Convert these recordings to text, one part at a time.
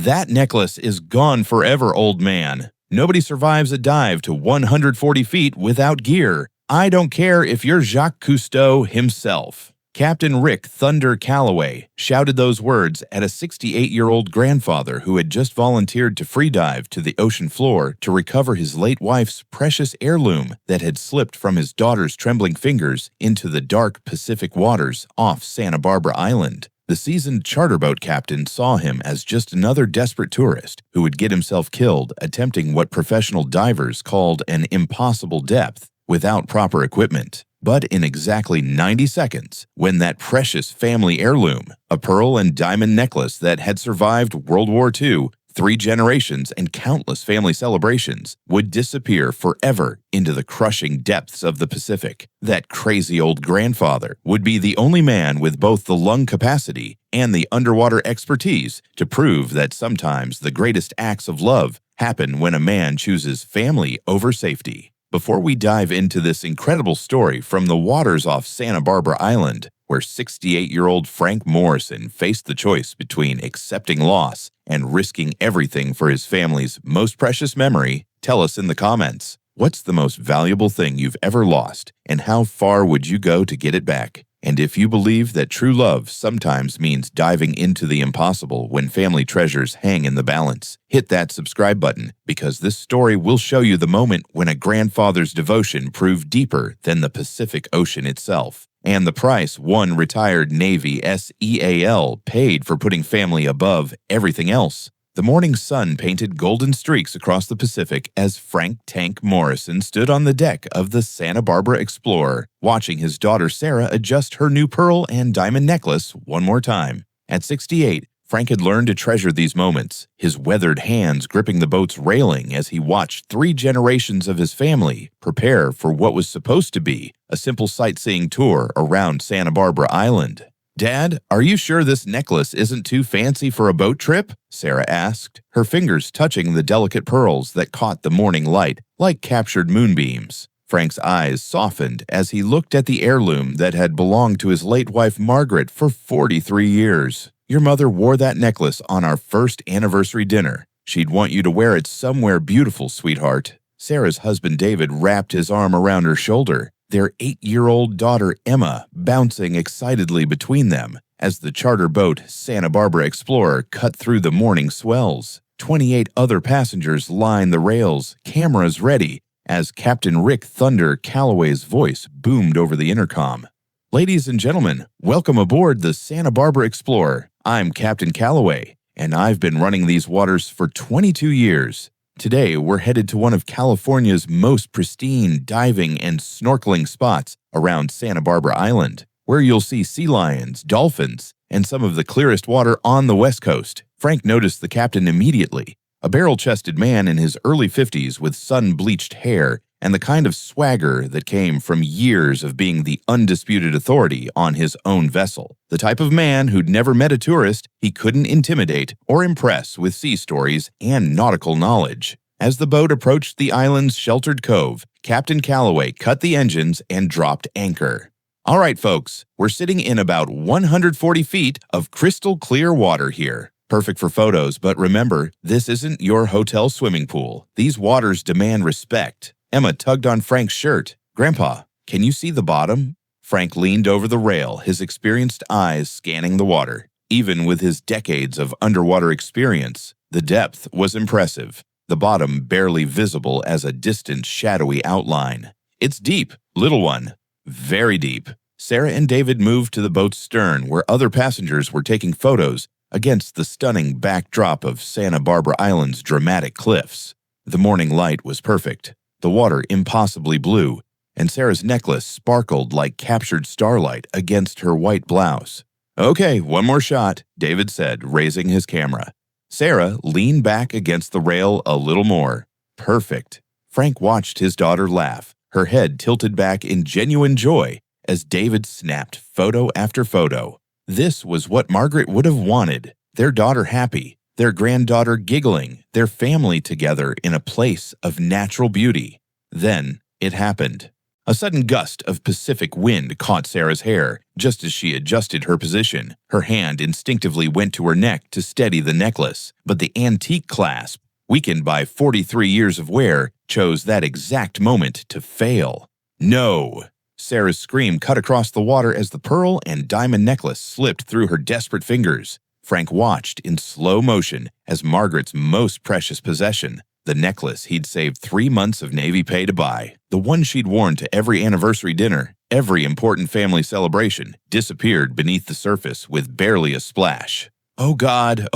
That necklace is gone forever, old man. Nobody survives a dive to 140 feet without gear. I don't care if you're Jacques Cousteau himself. Captain Rick Thunder Calloway shouted those words at a 68-year-old grandfather who had just volunteered to freedive to the ocean floor to recover his late wife's precious heirloom that had slipped from his daughter's trembling fingers into the dark Pacific waters off Santa Barbara Island. The seasoned charter boat captain saw him as just another desperate tourist who would get himself killed attempting what professional divers called an impossible depth without proper equipment. But in exactly 90 seconds, when that precious family heirloom, a pearl and diamond necklace that had survived World War II, 3 generations, and countless family celebrations, would disappear forever into the crushing depths of the Pacific, that crazy old grandfather would be the only man with both the lung capacity and the underwater expertise to prove that sometimes the greatest acts of love happen when a man chooses family over safety. Before we dive into this incredible story from the waters off Santa Barbara Island, where 68-year-old Frank Morrison faced the choice between accepting loss and risking everything for his family's most precious memory, tell us in the comments, what's the most valuable thing you've ever lost, and how far would you go to get it back? And if you believe that true love sometimes means diving into the impossible when family treasures hang in the balance, hit that subscribe button because this story will show you the moment when a grandfather's devotion proved deeper than the Pacific Ocean itself, and the price one retired Navy SEAL paid for putting family above everything else. The morning sun painted golden streaks across the Pacific as Frank "Tank" Morrison stood on the deck of the Santa Barbara Explorer, watching his daughter Sarah adjust her new pearl and diamond necklace one more time. At 68, Frank had learned to treasure these moments, his weathered hands gripping the boat's railing as he watched 3 generations of his family prepare for what was supposed to be a simple sightseeing tour around Santa Barbara Island. "Dad, are you sure this necklace isn't too fancy for a boat trip?" Sarah asked, her fingers touching the delicate pearls that caught the morning light like captured moonbeams. Frank's eyes softened as he looked at the heirloom that had belonged to his late wife Margaret for 43 years. "Your mother wore that necklace on our first anniversary dinner. She'd want you to wear it somewhere beautiful, sweetheart." Sarah's husband David wrapped his arm around her shoulder, their 8-year-old daughter Emma bouncing excitedly between them as the charter boat Santa Barbara Explorer cut through the morning swells. 28 other passengers lined the rails, cameras ready, as Captain Rick Thunder Calloway's voice boomed over the intercom. "Ladies and gentlemen, welcome aboard the Santa Barbara Explorer. I'm Captain Calloway, and I've been running these waters for 22 years. Today, we're headed to one of California's most pristine diving and snorkeling spots around Santa Barbara Island, where you'll see sea lions, dolphins, and some of the clearest water on the West Coast." Frank noticed the captain immediately, a barrel-chested man in his early 50s with sun-bleached hair and the kind of swagger that came from years of being the undisputed authority on his own vessel. The type of man who'd never met a tourist he couldn't intimidate or impress with sea stories and nautical knowledge. As the boat approached the island's sheltered cove, Captain Calloway cut the engines and dropped anchor. "All right, folks, we're sitting in about 140 feet of crystal clear water here. Perfect for photos, but remember, this isn't your hotel swimming pool. These waters demand respect." Emma tugged on Frank's shirt. "Grandpa, can you see the bottom?" Frank leaned over the rail, his experienced eyes scanning the water. Even with his decades of underwater experience, the depth was impressive, the bottom barely visible as a distant, shadowy outline. "It's deep, little one. Very deep." Sarah and David moved to the boat's stern where other passengers were taking photos against the stunning backdrop of Santa Barbara Island's dramatic cliffs. The morning light was perfect, the water impossibly blue, and Sarah's necklace sparkled like captured starlight against her white blouse. "Okay, one more shot," David said, raising his camera. Sarah leaned back against the rail a little more. "Perfect." Frank watched his daughter laugh, her head tilted back in genuine joy as David snapped photo after photo. This was what Margaret would have wanted, their daughter happy, their granddaughter giggling, their family together in a place of natural beauty. Then it happened. A sudden gust of Pacific wind caught Sarah's hair, Just as she adjusted her position, her hand instinctively went to her neck to steady the necklace, but the antique clasp, weakened by 43 years of wear, chose that exact moment to fail. No! Sarah's scream cut across the water as the pearl and diamond necklace slipped through her desperate fingers. Frank watched in slow motion as Margaret's most precious possession, the necklace he'd saved 3 months of Navy pay to buy, the one she'd worn to every anniversary dinner, every important family celebration, disappeared beneath the surface with barely a splash. Oh God,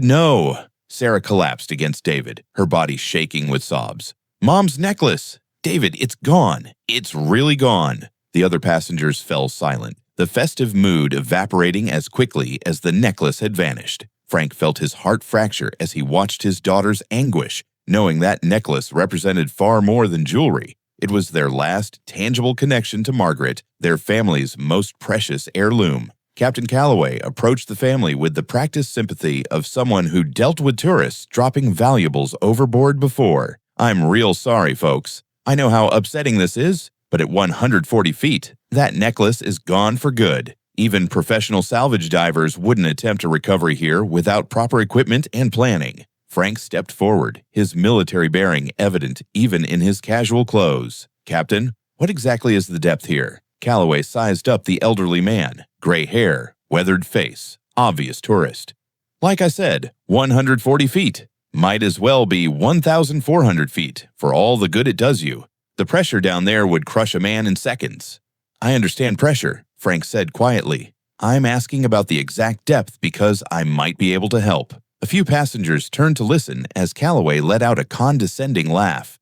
no! Sarah collapsed against David, her body shaking with sobs. Mom's necklace! David, it's gone. It's really gone. The other passengers fell silent, the festive mood evaporating as quickly as the necklace had vanished. Frank felt his heart fracture as he watched his daughter's anguish, knowing that necklace represented far more than jewelry. It was their last tangible connection to Margaret, their family's most precious heirloom. Captain Calloway approached the family with the practiced sympathy of someone who dealt with tourists dropping valuables overboard before. I'm real sorry, folks. I know how upsetting this is, but at 140 feet, that necklace is gone for good. Even professional salvage divers wouldn't attempt a recovery here without proper equipment and planning. Frank stepped forward, his military bearing evident even in his casual clothes. Captain, what exactly is the depth here? Calloway sized up the elderly man. Gray hair, weathered face, obvious tourist. Like I said, 140 feet. Might as well be 1,400 feet for all the good it does you. The pressure down there would crush a man in seconds. I understand pressure, Frank said quietly. I'm asking about the exact depth because I might be able to help. A few passengers turned to listen as Calloway let out a condescending laugh.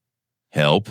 Help?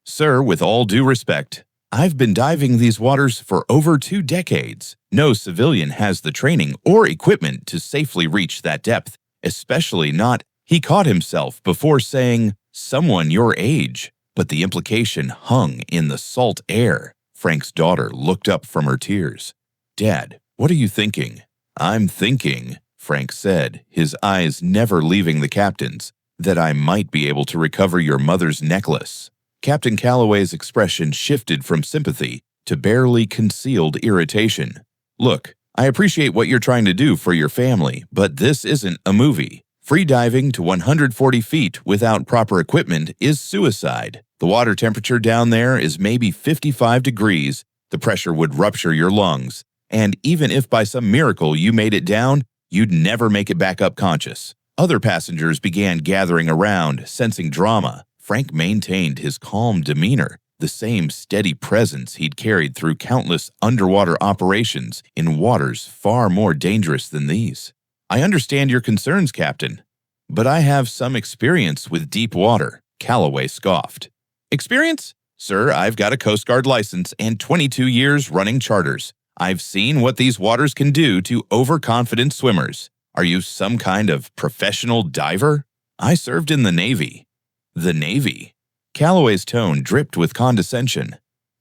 Sir, with all due respect, I've been diving these waters for over 2 decades. No civilian has the training or equipment to safely reach that depth, especially not. He caught himself before saying, someone your age, but the implication hung in the salt air. Frank's daughter looked up from her tears. Dad, what are you thinking? I'm thinking, Frank said, his eyes never leaving the captain's, that I might be able to recover your mother's necklace. Captain Calloway's expression shifted from sympathy to barely concealed irritation. Look, I appreciate what you're trying to do for your family, but this isn't a movie. Free diving to 140 feet without proper equipment is suicide. The water temperature down there is maybe 55 degrees. The pressure would rupture your lungs. And even if by some miracle you made it down, you'd never make it back up conscious. Other passengers began gathering around, sensing drama. Frank maintained his calm demeanor, the same steady presence he'd carried through countless underwater operations in waters far more dangerous than these. I understand your concerns, Captain, but I have some experience with deep water, Calloway scoffed. Experience? Sir, I've got a Coast Guard license and 22 years running charters. I've seen what these waters can do to overconfident swimmers. Are you some kind of professional diver? I served in the Navy. The Navy? Calloway's tone dripped with condescension.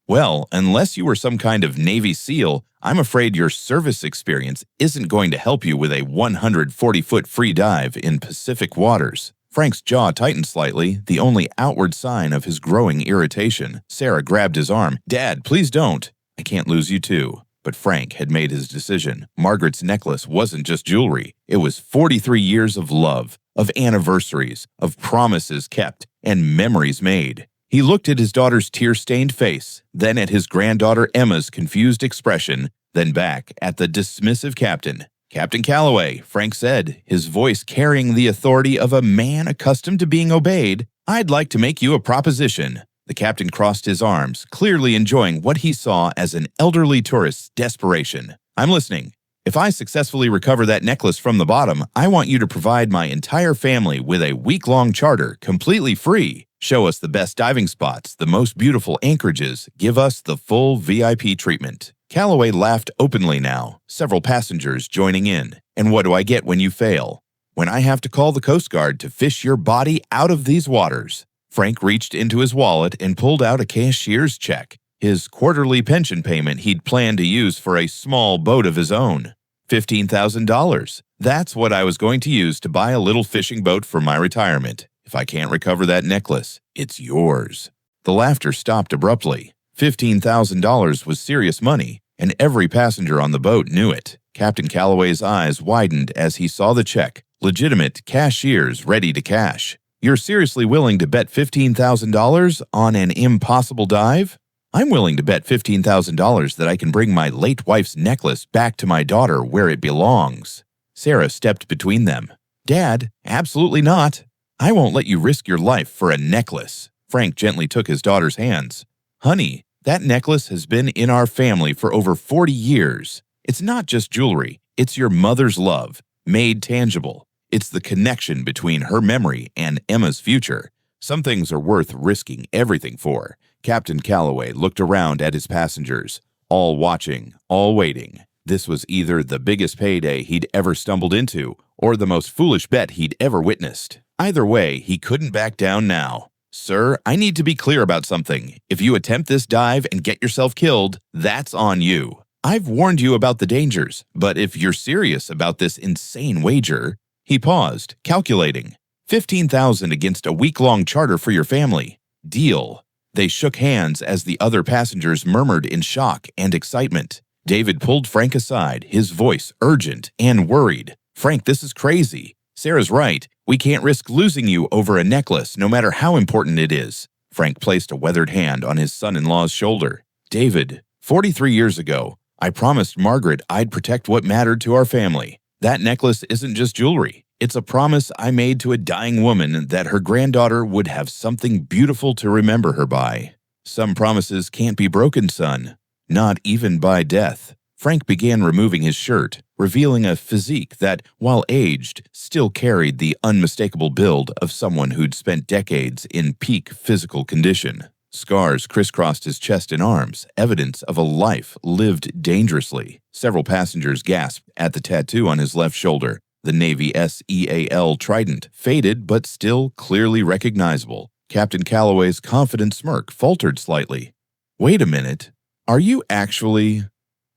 Well, unless you were some kind of Navy SEAL, I'm afraid your service experience isn't going to help you with a 140-foot free dive in Pacific waters. Frank's jaw tightened slightly, the only outward sign of his growing irritation. Sarah grabbed his arm. Dad, please don't. I can't lose you too. But Frank had made his decision. Margaret's necklace wasn't just jewelry. It was 43 years of love, of anniversaries, of promises kept, and memories made. He looked at his daughter's tear-stained face, then at his granddaughter Emma's confused expression, then back at the dismissive captain. Captain Calloway, Frank said, his voice carrying the authority of a man accustomed to being obeyed, I'd like to make you a proposition. The captain crossed his arms, clearly enjoying what he saw as an elderly tourist's desperation. I'm listening. If I successfully recover that necklace from the bottom, I want you to provide my entire family with a week-long charter, completely free. Show us the best diving spots, the most beautiful anchorages, give us the full VIP treatment. Calloway laughed openly now, several passengers joining in. And what do I get when you fail? When I have to call the Coast Guard to fish your body out of these waters. Frank reached into his wallet and pulled out a cashier's check, his quarterly pension payment he'd planned to use for a small boat of his own. $15,000. That's what I was going to use to buy a little fishing boat for my retirement. If I can't recover that necklace, it's yours. The laughter stopped abruptly. $15,000 was serious money, and every passenger on the boat knew it. Captain Calloway's eyes widened as he saw the check. Legitimate cashiers ready to cash. You're seriously willing to bet $15,000 on an impossible dive? I'm willing to bet $15,000 that I can bring my late wife's necklace back to my daughter where it belongs. Sarah stepped between them. Dad, absolutely not. I won't let you risk your life for a necklace. Frank gently took his daughter's hands. Honey, that necklace has been in our family for over 40 years. It's not just jewelry. It's your mother's love, made tangible. It's the connection between her memory and Emma's future. Some things are worth risking everything for. Captain Calloway looked around at his passengers, all watching, all waiting. This was either the biggest payday he'd ever stumbled into or the most foolish bet he'd ever witnessed. Either way, he couldn't back down now. Sir, I need to be clear about something. If you attempt this dive and get yourself killed, that's on you. I've warned you about the dangers, but if you're serious about this insane wager... He paused, calculating. $15,000 against a week-long charter for your family. Deal. They shook hands as the other passengers murmured in shock and excitement. David pulled Frank aside, his voice urgent and worried. Frank, this is crazy. Sarah's right. We can't risk losing you over a necklace, no matter how important it is. Frank placed a weathered hand on his son-in-law's shoulder. David, 43 years ago, I promised Margaret I'd protect what mattered to our family. That necklace isn't just jewelry. It's a promise I made to a dying woman that her granddaughter would have something beautiful to remember her by. Some promises can't be broken, son. Not even by death. Frank began removing his shirt, revealing a physique that, while aged, still carried the unmistakable build of someone who'd spent decades in peak physical condition. Scars crisscrossed his chest and arms, evidence of a life lived dangerously. Several passengers gasped at the tattoo on his left shoulder. The Navy SEAL trident, faded but still clearly recognizable. Captain Calloway's confident smirk faltered slightly. Wait a minute. Are you actually...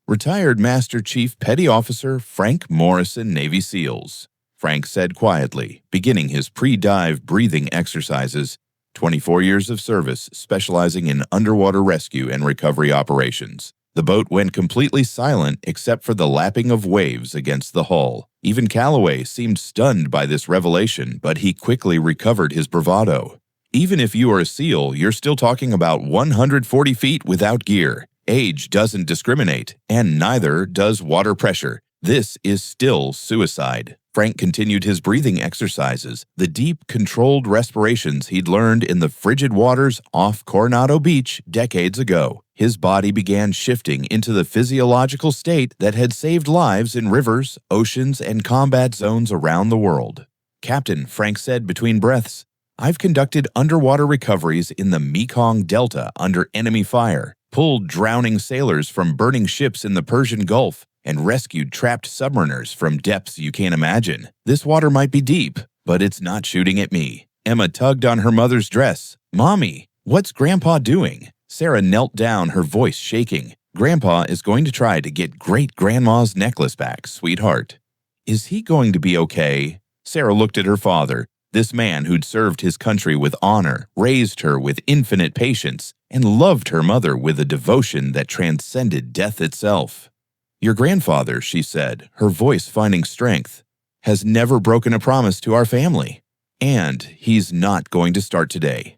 Retired Master Chief Petty Officer Frank Morrison, Navy SEALs, Frank said quietly, beginning his pre-dive breathing exercises. 24 years of service, specializing in underwater rescue and recovery operations. The boat went completely silent except for the lapping of waves against the hull. Even Calloway seemed stunned by this revelation, but he quickly recovered his bravado. Even if you are a SEAL, you're still talking about 140 feet without gear. Age doesn't discriminate, and neither does water pressure. This is still suicide. Frank continued his breathing exercises, the deep, controlled respirations he'd learned in the frigid waters off Coronado Beach decades ago. His body began shifting into the physiological state that had saved lives in rivers, oceans, and combat zones around the world. Captain, Frank said between breaths, I've conducted underwater recoveries in the Mekong Delta under enemy fire, pulled drowning sailors from burning ships in the Persian Gulf, and rescued trapped submariners from depths you can't imagine. This water might be deep, but it's not shooting at me. Emma tugged on her mother's dress. Mommy, what's Grandpa doing? Sarah knelt down, her voice shaking. Grandpa is going to try to get great-grandma's necklace back, sweetheart. Is he going to be okay? Sarah looked at her father, this man who'd served his country with honor, raised her with infinite patience, and loved her mother with a devotion that transcended death itself. Your grandfather, she said, her voice finding strength, has never broken a promise to our family. And he's not going to start today.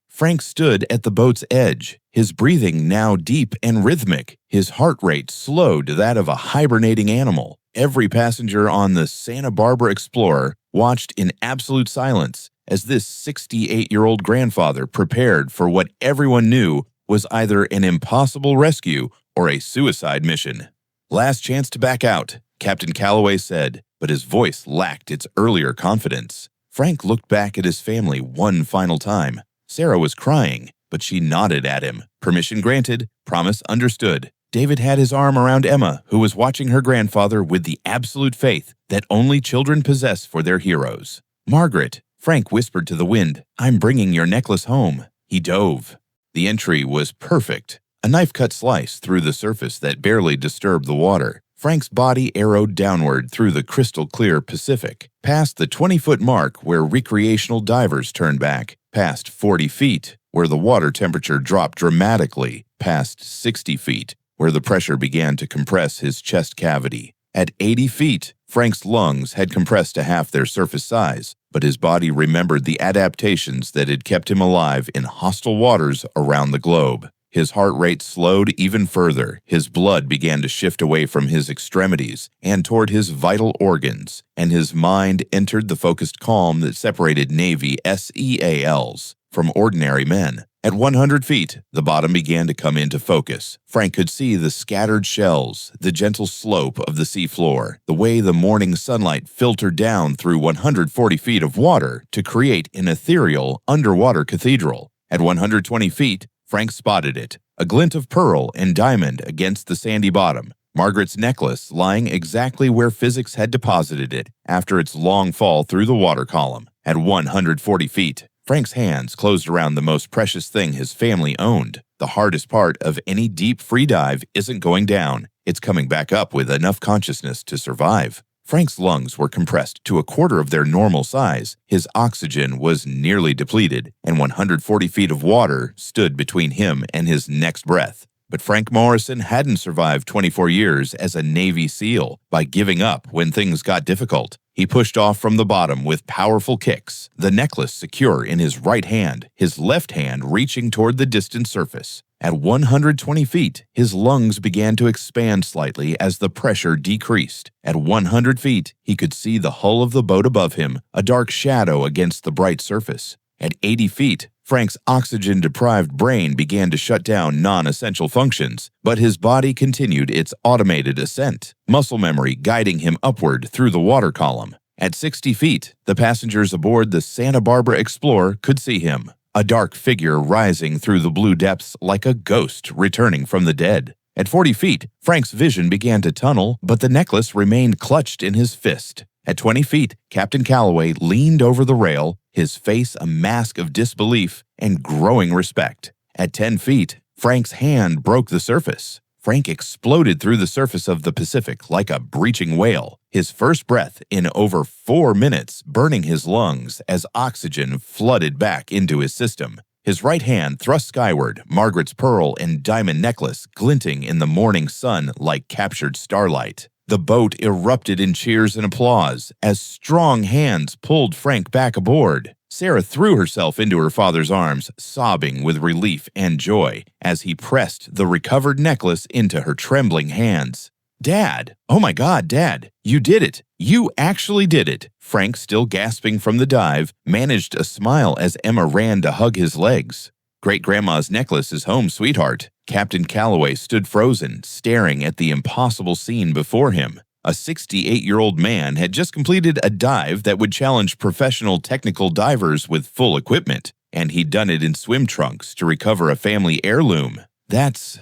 Frank stood at the boat's edge, his breathing now deep and rhythmic, his heart rate slowed to that of a hibernating animal. Every passenger on the Santa Barbara Explorer watched in absolute silence as this 68-year-old grandfather prepared for what everyone knew was either an impossible rescue or a suicide mission. Last chance to back out, Captain Calloway said, but his voice lacked its earlier confidence. Frank looked back at his family one final time. Sarah was crying, but she nodded at him. Permission granted, promise understood. David had his arm around Emma, who was watching her grandfather with the absolute faith that only children possess for their heroes. Margaret, Frank whispered to the wind, I'm bringing your necklace home. He dove. The entry was perfect. A knife-cut slice through the surface that barely disturbed the water. Frank's body arrowed downward through the crystal-clear Pacific, past the 20-foot mark where recreational divers turn back, past 40 feet, where the water temperature dropped dramatically, past 60 feet, where the pressure began to compress his chest cavity. At 80 feet, Frank's lungs had compressed to half their surface size, but his body remembered the adaptations that had kept him alive in hostile waters around the globe. His heart rate slowed even further, his blood began to shift away from his extremities and toward his vital organs, and his mind entered the focused calm that separated Navy SEALs from ordinary men. At 100 feet, the bottom began to come into focus. Frank could see the scattered shells, the gentle slope of the seafloor, the way the morning sunlight filtered down through 140 feet of water to create an ethereal underwater cathedral. At 120 feet, Frank spotted it, a glint of pearl and diamond against the sandy bottom, Margaret's necklace lying exactly where physics had deposited it after its long fall through the water column. At 140 feet, Frank's hands closed around the most precious thing his family owned. The hardest part of any deep free dive isn't going down, it's coming back up with enough consciousness to survive. Frank's lungs were compressed to a quarter of their normal size, his oxygen was nearly depleted, and 140 feet of water stood between him and his next breath. But Frank Morrison hadn't survived 24 years as a Navy SEAL by giving up when things got difficult. He pushed off from the bottom with powerful kicks, the necklace secure in his right hand, his left hand reaching toward the distant surface. At 120 feet, his lungs began to expand slightly as the pressure decreased. At 100 feet, he could see the hull of the boat above him, a dark shadow against the bright surface. At 80 feet, Frank's oxygen-deprived brain began to shut down non-essential functions, but his body continued its automated ascent, muscle memory guiding him upward through the water column. At 60 feet, the passengers aboard the Santa Barbara Explorer could see him, a dark figure rising through the blue depths like a ghost returning from the dead. At 40 feet, Frank's vision began to tunnel, but the necklace remained clutched in his fist. At 20 feet, Captain Calloway leaned over the rail, his face a mask of disbelief and growing respect. At 10 feet, Frank's hand broke the surface. Frank exploded through the surface of the Pacific like a breaching whale, his first breath in over 4 minutes burning his lungs as oxygen flooded back into his system. His right hand thrust skyward, Margaret's pearl and diamond necklace glinting in the morning sun like captured starlight. The boat erupted in cheers and applause as strong hands pulled Frank back aboard. Sarah threw herself into her father's arms, sobbing with relief and joy as he pressed the recovered necklace into her trembling hands. "Dad! Oh my God, Dad! You did it! You actually did it!" Frank, still gasping from the dive, managed a smile as Emma ran to hug his legs. "Great-grandma's necklace is home, sweetheart." Captain Calloway stood frozen, staring at the impossible scene before him. A 68-year-old man had just completed a dive that would challenge professional technical divers with full equipment, and he'd done it in swim trunks to recover a family heirloom. That's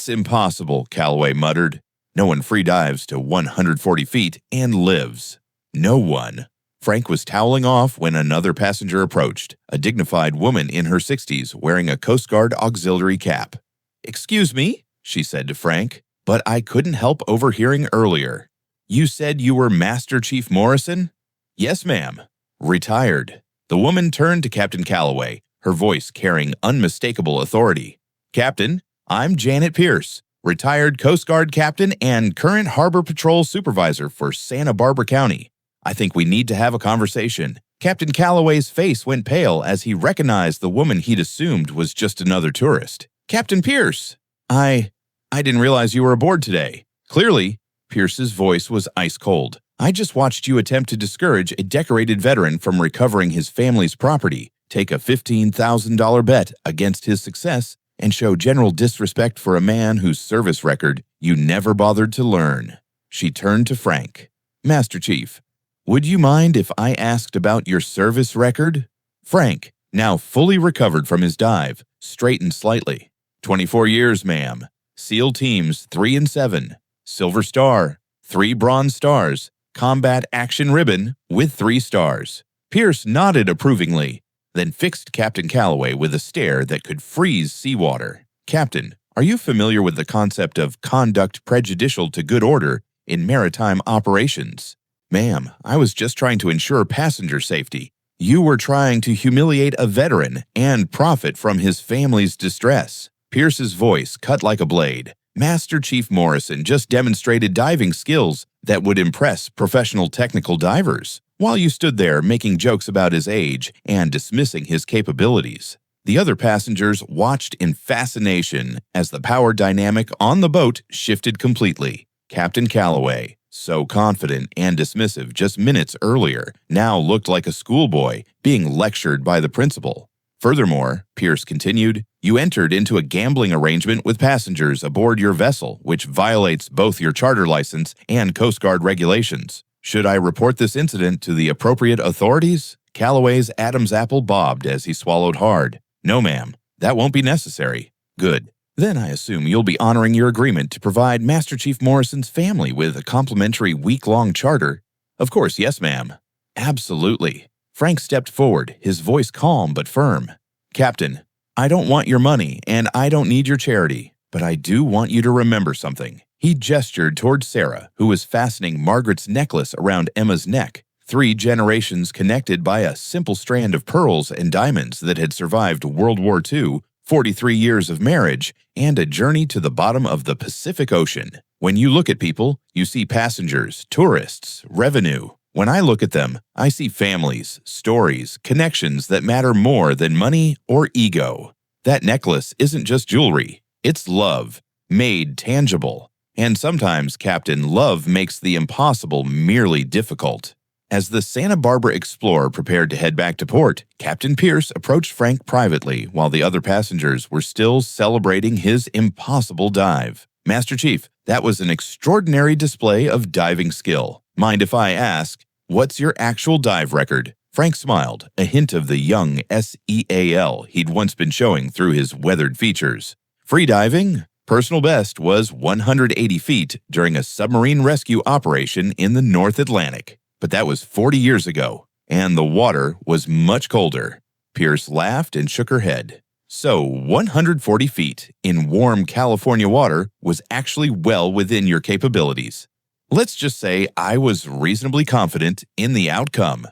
impossible," Calloway muttered. "No one free dives to 140 feet and lives. No one." Frank was toweling off when another passenger approached, a dignified woman in her 60s wearing a Coast Guard auxiliary cap. "Excuse me," she said to Frank, "but I couldn't help overhearing earlier. You said you were Master Chief Morrison?" "Yes, ma'am." "Retired." The woman turned to Captain Calloway, her voice carrying unmistakable authority. "Captain, I'm Janet Pierce, retired Coast Guard captain and current Harbor Patrol supervisor for Santa Barbara County. I think we need to have a conversation." Captain Calloway's face went pale as he recognized the woman he'd assumed was just another tourist. "Captain Pierce! I didn't realize you were aboard today." Clearly, Pierce's voice was ice cold. "I just watched you attempt to discourage a decorated veteran from recovering his family's property, take a $15,000 bet against his success, and show general disrespect for a man whose service record you never bothered to learn." She turned to Frank. "Master Chief, would you mind if I asked about your service record?" Frank, now fully recovered from his dive, straightened slightly. 24 years, ma'am. SEAL Teams 3 and 7. Silver Star, 3 Bronze Stars. Combat Action Ribbon with 3 stars. Pierce nodded approvingly, then fixed Captain Calloway with a stare that could freeze seawater. "Captain, are you familiar with the concept of conduct prejudicial to good order in maritime operations?" "Ma'am, I was just trying to ensure passenger safety. You were trying to humiliate a veteran and profit from his family's distress." Pierce's voice cut like a blade. Master Chief Morrison just demonstrated diving skills that would impress professional technical divers, while you stood there making jokes about his age and dismissing his capabilities. The other passengers watched in fascination as the power dynamic on the boat shifted completely. Captain Calloway, so confident and dismissive just minutes earlier, now looked like a schoolboy being lectured by the principal. Furthermore, Pierce continued, you entered into a gambling arrangement with passengers aboard your vessel, which violates both your charter license and Coast Guard regulations. Should I report this incident to the appropriate authorities? Calloway's Adam's apple bobbed as he swallowed hard. No, ma'am. That won't be necessary. Good. Then I assume you'll be honoring your agreement to provide Master Chief Morrison's family with a complimentary week-long charter. Of course, yes, ma'am. Absolutely. Frank stepped forward, his voice calm but firm. Captain, I don't want your money and I don't need your charity, but I do want you to remember something. He gestured toward Sarah, who was fastening Margaret's necklace around Emma's neck. 3 generations connected by a simple strand of pearls and diamonds that had survived World War II, 43 years of marriage, and a journey to the bottom of the Pacific Ocean. When you look at people, you see passengers, tourists, revenue. When I look at them, I see families, stories, connections that matter more than money or ego. That necklace isn't just jewelry, it's love, made tangible. And sometimes, Captain, love makes the impossible merely difficult. As the Santa Barbara Explorer prepared to head back to port, Captain Pierce approached Frank privately while the other passengers were still celebrating his impossible dive. Master Chief, that was an extraordinary display of diving skill. Mind if I ask, what's your actual dive record? Frank smiled, a hint of the young SEAL he'd once been showing through his weathered features. Free diving? Personal best was 180 feet during a submarine rescue operation in the North Atlantic. But that was 40 years ago, and the water was much colder. Pierce laughed and shook her head. So 140 feet in warm California water was actually well within your capabilities. Let's just say I was reasonably confident in the outcome.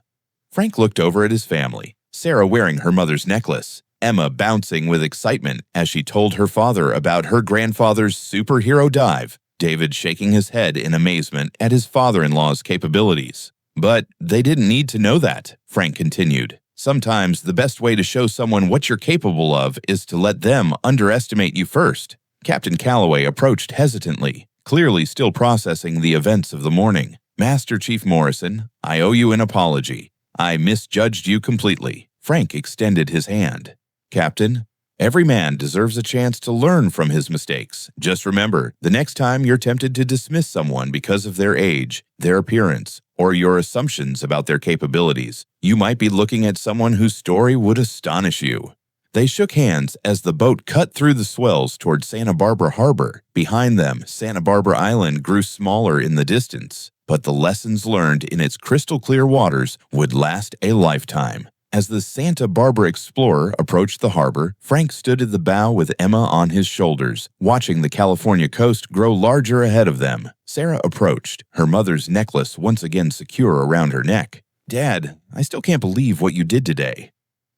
Frank looked over at his family, Sarah wearing her mother's necklace, Emma bouncing with excitement as she told her father about her grandfather's superhero dive, David shaking his head in amazement at his father-in-law's capabilities. But they didn't need to know that, Frank continued. Sometimes the best way to show someone what you're capable of is to let them underestimate you first. Captain Calloway approached hesitantly, clearly still processing the events of the morning. Master Chief Morrison, I owe you an apology. I misjudged you completely. Frank extended his hand. Captain, every man deserves a chance to learn from his mistakes. Just remember, the next time you're tempted to dismiss someone because of their age, their appearance, or your assumptions about their capabilities, you might be looking at someone whose story would astonish you. They shook hands as the boat cut through the swells toward Santa Barbara Harbor. Behind them, Santa Barbara Island grew smaller in the distance, but the lessons learned in its crystal-clear waters would last a lifetime. As the Santa Barbara Explorer approached the harbor, Frank stood at the bow with Emma on his shoulders, watching the California coast grow larger ahead of them. Sarah approached, her mother's necklace once again secure around her neck. Dad, I still can't believe what you did today.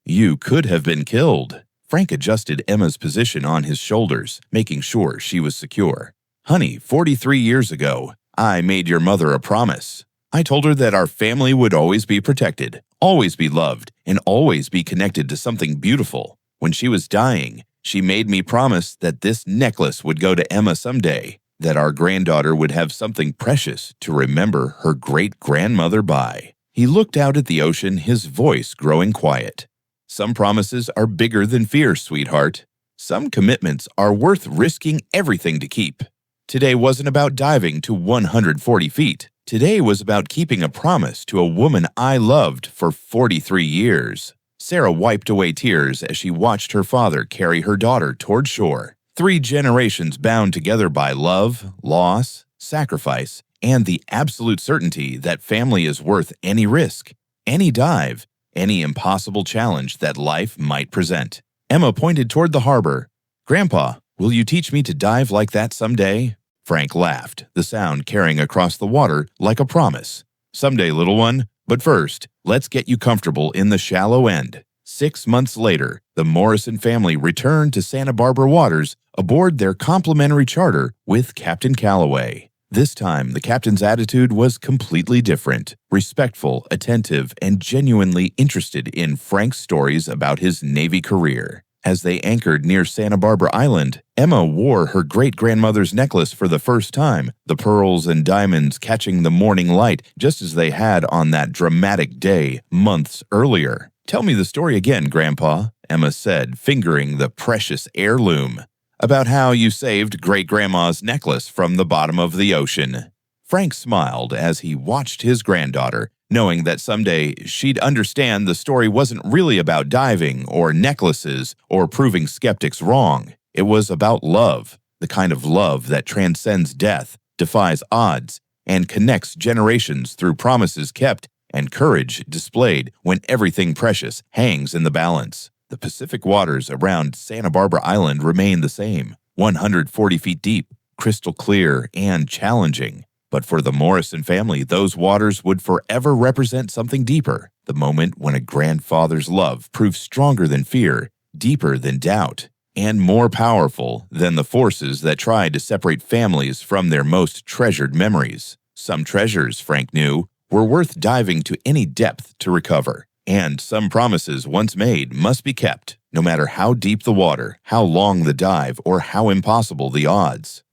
You could have been killed. Frank adjusted Emma's position on his shoulders, making sure she was secure. Honey, 43 years ago, I made your mother a promise. I told her that our family would always be protected, always be loved, and always be connected to something beautiful. When she was dying, she made me promise that this necklace would go to Emma someday, that our granddaughter would have something precious to remember her great-grandmother by. He looked out at the ocean, his voice growing quiet. Some promises are bigger than fear, sweetheart. Some commitments are worth risking everything to keep. Today wasn't about diving to 140 feet. Today was about keeping a promise to a woman I loved for 43 years. Sarah wiped away tears as she watched her father carry her daughter toward shore. 3 generations bound together by love, loss, sacrifice, and the absolute certainty that family is worth any risk, any dive, any impossible challenge that life might present. Emma pointed toward the harbor. Grandpa, will you teach me to dive like that someday? Frank laughed, the sound carrying across the water like a promise. Someday, little one, but first, let's get you comfortable in the shallow end. 6 months later, the Morrison family returned to Santa Barbara waters aboard their complimentary charter with Captain Calloway. This time, the captain's attitude was completely different, respectful, attentive, and genuinely interested in Frank's stories about his Navy career. As they anchored near Santa Barbara Island, Emma wore her great-grandmother's necklace for the first time, the pearls and diamonds catching the morning light just as they had on that dramatic day months earlier. "Tell me the story again, Grandpa," Emma said, fingering the precious heirloom. "About how you saved great-grandma's necklace from the bottom of the ocean." Frank smiled as he watched his granddaughter, knowing that someday she'd understand the story wasn't really about diving or necklaces or proving skeptics wrong. It was about love, the kind of love that transcends death, defies odds, and connects generations through promises kept and courage displayed when everything precious hangs in the balance. The Pacific waters around Santa Barbara Island remain the same, 140 feet deep, crystal clear, and challenging. But for the Morrison family, those waters would forever represent something deeper, the moment when a grandfather's love proved stronger than fear, deeper than doubt, and more powerful than the forces that tried to separate families from their most treasured memories. Some treasures, Frank knew, were worth diving to any depth to recover. And some promises once made must be kept, no matter how deep the water, how long the dive, or how impossible the odds.